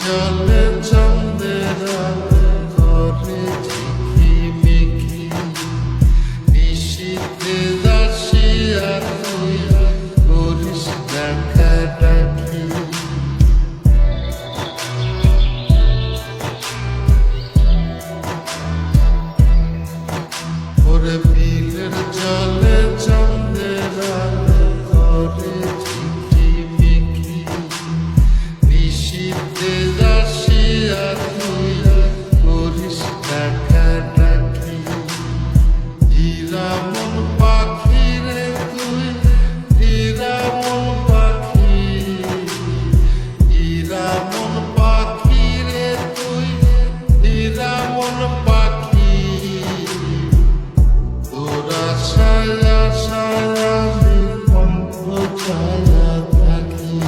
জলে চাঁদের ঘরে ঝিকিমিকি নিশীথে দাসিয়া তুই করিস ডাকাডাকি ওরে বিলের জলে চাঁদের ঘরে ঝিকিমিকি নিশীথে দাসিয়া তুই করিস ডাকাডাকি হীরামন পাখি রে তুই হীরামন পাখি হীরামন পাখি রে তুই হীরামন পাখি তোরা ছায়া ছায়া কণ্ঠ ছায়া থাকি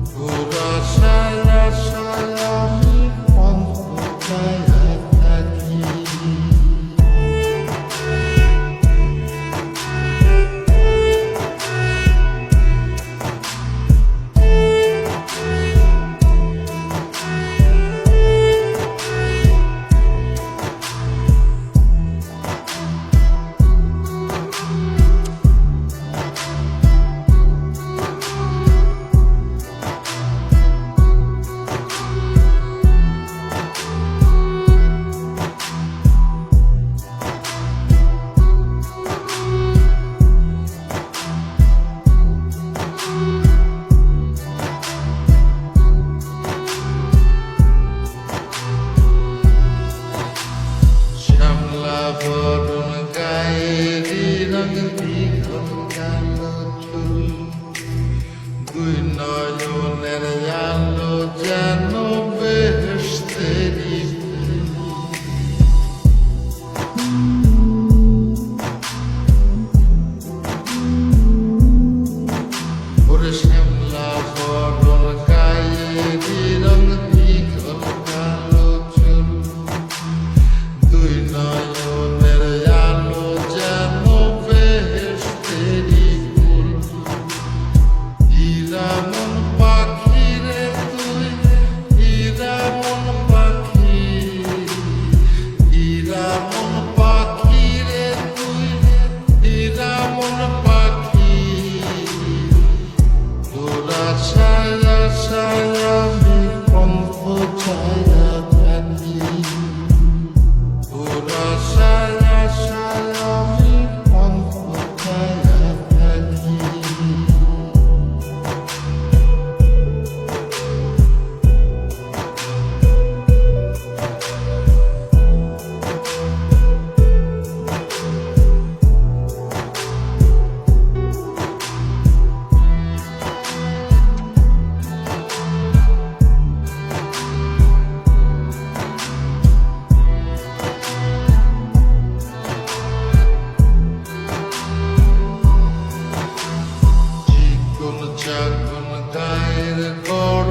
তোরা ছায়া ছায়া কণ্ঠ ছায়া থাকি বরণ গায়েরি রঙ দীঘল কালো চুল দুই নয়নের আলো যেন বেহেশতেরি ওরে শ্যামলা বরণ গায়েরি রঙ দীঘল কালো চুল দুই নয়নের আলো যেন বেহেশতেরি ফুল হীরামন পাখি রে তুই হীরামন পাখি হীরামন পাখি রে তুই হীরামন পাখি তোরা ছায়া ছায়া কণ্ঠ ছায়া থাকি তোরা ছায়া ছায়া কণ্ঠ ছায়া থাকি চাকন গায়ের গড়